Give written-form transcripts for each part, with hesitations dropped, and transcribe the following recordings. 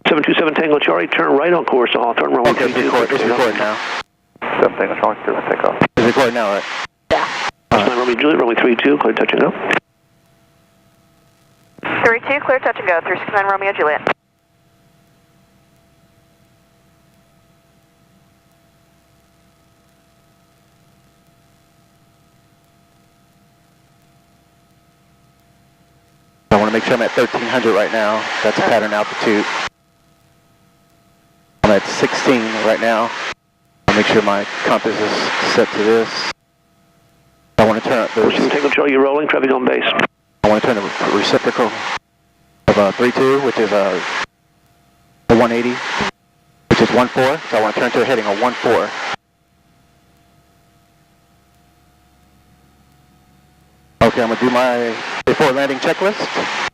727 Tango Charlie, turn right on course to Hawthorne, runway 32. It's recording now. 7 Tango Charlie, clear for takeoff. It's recording now, right? Yeah. Cessna Romeo Juliet, runway 32, clear touch and go. 32, clear touch and go, 369 Romeo Juliet. I want to make sure I'm at 1300 right now. That's pattern altitude. I'm at 16 right now. I'll make sure my compass is set to this. I want to turn up the... Tango Charlie, you're rolling, traffic on base. I want to turn the reciprocal of 32, which is a 180, which is 14. So I want to turn to a heading of 14. Okay, I'm going to do my before landing checklist.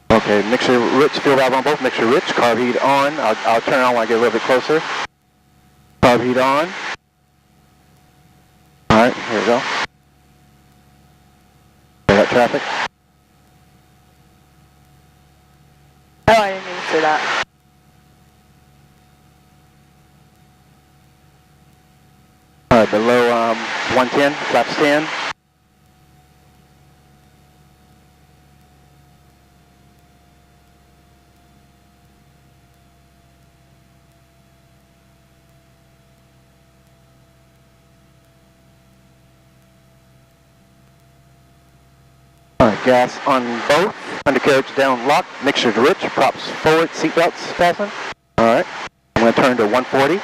Okay, mixture rich, fuel valve on both, mixture rich, carb heat on. I'll turn it on when I get a little bit closer. Carb heat on. Alright, here we go. I got traffic. Oh, I didn't even see that. Alright, below 110, flaps 10. Alright, gas on both, undercarriage down locked, mixture rich, props forward, seatbelts fastened. Alright, I'm going to turn to 140.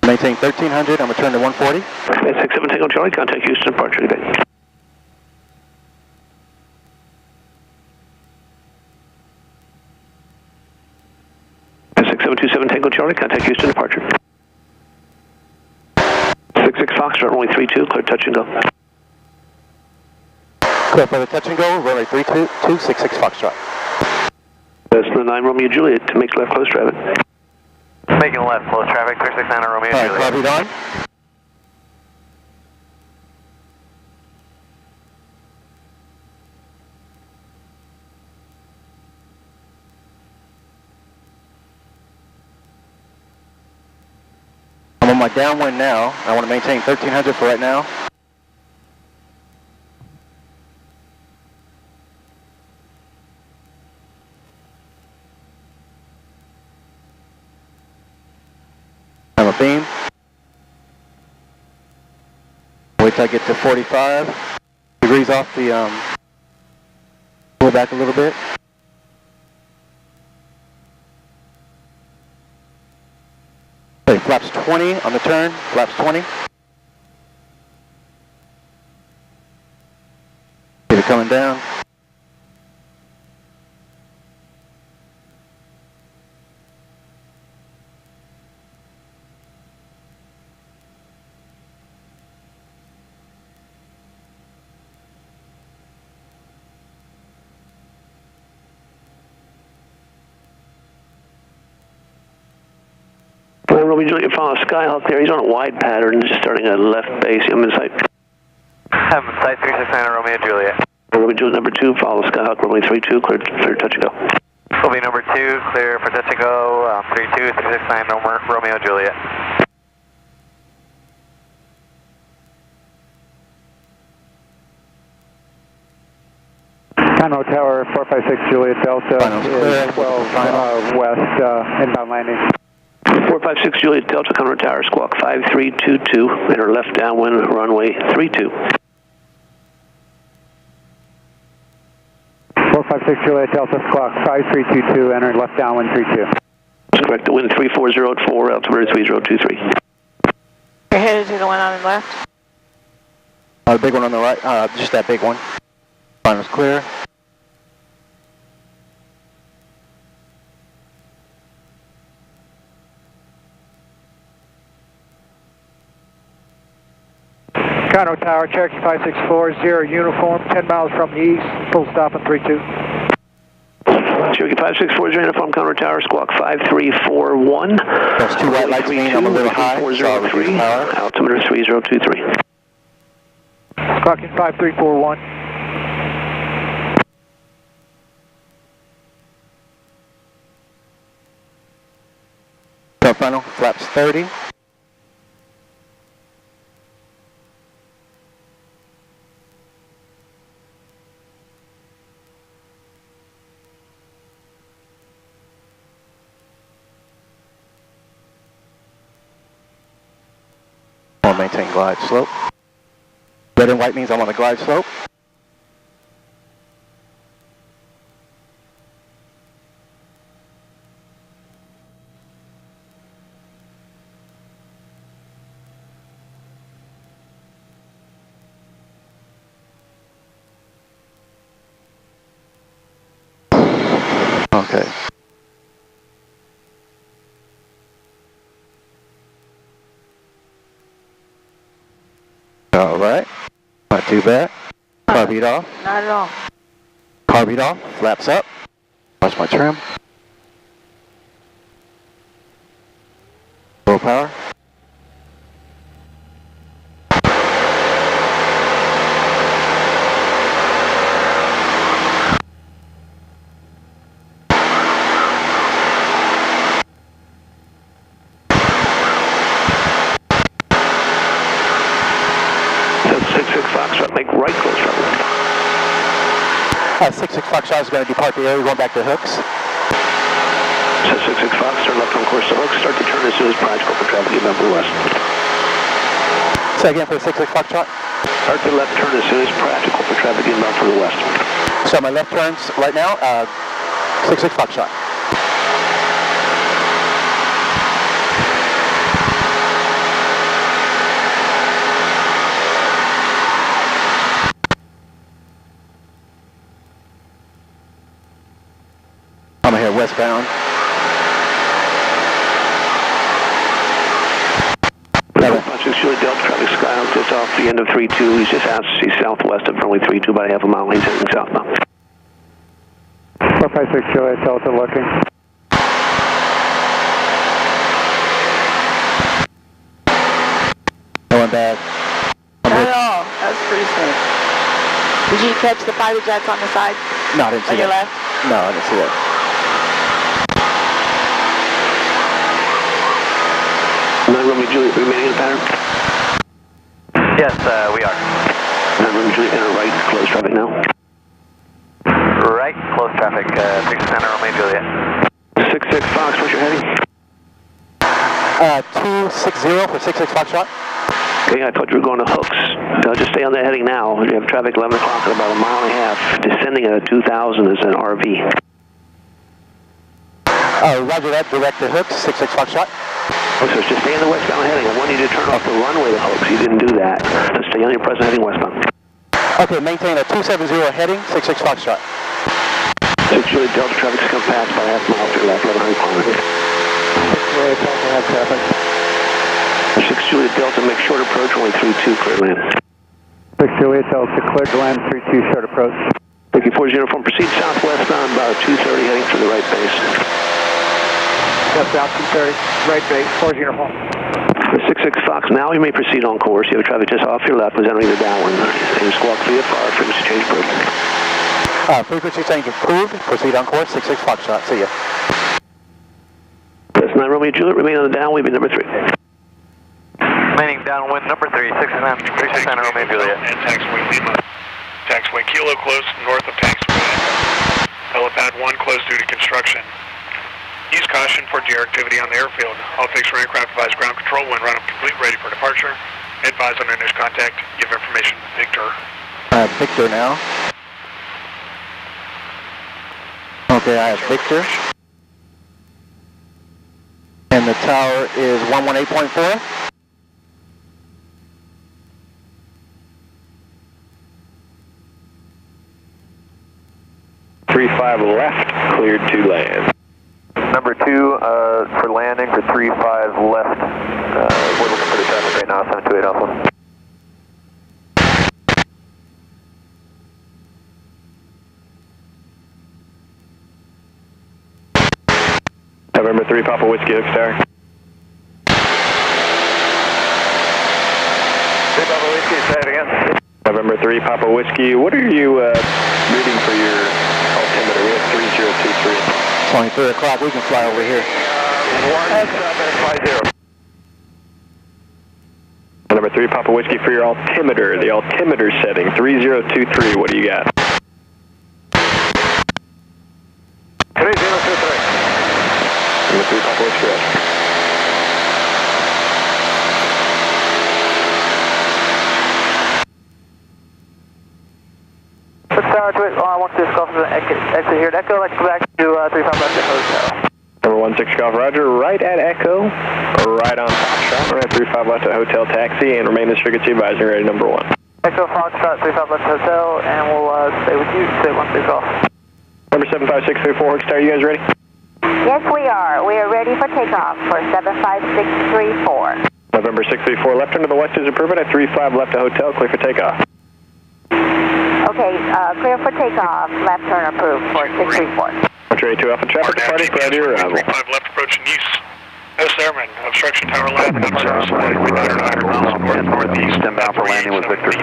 Maintain 1300, I'm going to turn to 140. 67 Tango Charlie, contact Houston, departure today. .6727 Tango Charlie, contact Houston, departure. 66 Foxtrot, runway 32, clear touch and go. Clear for the touch and go, runway 32, 66 Foxtrot. Cessna 9 Romeo Juliet, to make left close traffic. Making left, close traffic, 369 on Romeo Juliet. Alright, carb heat on. I'm on my downwind now. I want to maintain 1300 for right now. I'm a beam. Wait till I get to 45 degrees off the, pull back a little bit. Okay, flaps 20 on the turn, flaps 20. Get it coming down. Romeo Juliet, follow Skyhawk there. He's on a wide pattern, just starting at left base. I'm in sight. I'm in sight, 369 on Romeo Juliet. Romeo Juliet number 2, follow Skyhawk, runway 32, clear touch and go. Will be number 2, clear for touch and go, 32, 369 Romeo Juliet. Conroe Tower, 456 Juliet Delta, 12 west, inbound landing. 456 Juliet Delta, Conroe Tower, squawk 5322, enter left downwind, runway 32. 456 Juliet Delta, squawk 5322, enter left downwind 32. That's correct, the wind 3404 at 4, altimeter 3023. You're headed to the one on the left? The big one on the right, just that big one. Final's clear. Conroe Tower, Cherokee 5640, uniform, 10 miles from the east, full stop on 32. Cherokee 5640, uniform, Conroe Tower, squawk 5340 5341. Those two white lights mean I'm a little high, so I'll reduce power. Altimeter 3023. Clocking 5341. Tail final, flaps 30. I'll maintain glide slope. Red and white means I'm on the glide slope. Okay. All right. Not too bad. Carb off. Not at all. Carb off. Flaps up. Watch my trim. Low power. Make right close traffic. 66 Foxtrot is going to depart the area, going back to Hooks. 66 Fox, turn left on course to Hooks. Start to turn as soon as practical for traffic inbound for the west. Say again for 66 Foxtrot. Start to left turn as soon as practical for traffic inbound for the west. So my left turns right now, 66 Foxtrot. I'm here westbound. 6 Julie Delta, traffic skyline just off the end of 32. He's just asked to see southwest of runway 32 by half a mile. He's heading southbound. 456 Julie Delta looking. Going bad. Not at all. That was pretty smooth. Did you catch the fighter jets on the side? No, I didn't see on your that. left? No, I didn't see that. 9 Romeo Juliet, remaining in the pattern? Yes, we are. 9 Romeo Juliet, enter right, close traffic now. Right, close traffic, 6 Romeo Juliet. 66 Fox, what's your heading? 260 for 66 Foxtrot. Okay, I thought you were going to Hooks. Just stay on that heading now. You have traffic 11 o'clock at about a mile and a half. Descending at a 2000 is an RV. Roger that, direct to Hooks, 66 Foxtrot. So just stay in the westbound heading. I want you to turn off the runway to Hooks. You didn't do that. Just stay on your present heading westbound. Okay, maintain a 270 heading, 66 Foxtrot. 6 Juliet Delta, traffic's come past by half a mile to your left, 1100 kilometers. 6 Juliet Delta has traffic. 6 Juliet Delta, make short approach, only 32, clear land. 6 Juliet Delta, cleared to land, 32 short approach. 54 uniform, proceed southwestbound, about 230, heading for the right base. Just out 230, right base, 4 uniform. 66 Fox, now you may proceed on course. You have traffic just off your left, was entering the downwind. Aim squawk VFR, frequency change approved. Frequency change approved, proceed on course, 66 Foxtrot, see ya. That's 9 Romeo Juliet, remain on the downwind, be number 3. Remaining downwind number 3, 6 Romeo Juliet. And taxiway Lima. Taxiway Kilo closed north of taxiway. Helipad 1 closed due to construction. Use caution for deer activity on the airfield. All fixed aircraft advise ground control when run up complete, ready for departure. Advise on initial contact. Give information to Victor. Victor now. Okay, I have Victor. And the tower is 118.4. left, cleared to land. Number 2 for landing for 35 left. We're looking for the traffic right now, 728 Alpha. November 3 Papa Whiskey, Hooks Tower. 3 Papa Whiskey, say it again. November 3 Papa Whiskey, what are you reading for your altimeter? We have 3023. It's only 3 o'clock. We can fly over here. 1750. Number 3 Papa Whiskey for your altimeter. The altimeter setting 3023. What do you got? 3023. Number 3 Papa Whiskey. Tower to it. I want to discuss the exit here. Echo, let's go back to 35 left at Hotel. Number 16 Golf Roger, right at Echo, right on Foxtrot, right at 35 left at Hotel Taxi, and remain as frequency advising ready number 1. Echo Foxtrot, 35 left at Hotel, and we'll stay with you. Stay 1 6 off. Number 75634 Hooks Tower, you guys ready? Yes, we are. We are ready for takeoff for 75634. November 634 left turn to the west is approved at 35 left at Hotel, clear for takeoff. Okay, clear for takeoff. Left turn approved for 634. Roger, 82 Alpha traffic departing prior to your arrival. 35 left approaching use. Host Airman, obstruction tower left, service 900 miles northeast, inbound for landing with Victor.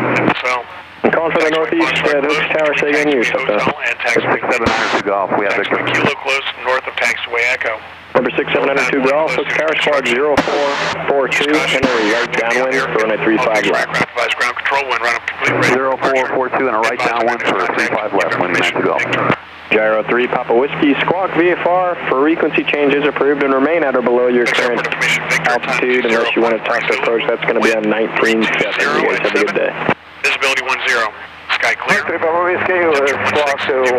So, I'm calling from the northeast, Hooks Tower, say again, use. Hotel and taxiway 702 Golf, we have Victor. Kilo close north of taxiway Echo. Number 6702 Golf, Hooks Tower, squad 0442, Henry, right downwind for runway 35 left. Advise ground control, wind run up complete. 0442 and a right downwind for 35 left, wind to go. Gyro 3 Papa Whiskey, squawk VFR, frequency changes approved and remain at or below your current altitude unless you want to talk to approach. That's going to be on 1970. You guys have a good day. Visibility 10. Sky clear. 3 Papa Whiskey, squawk to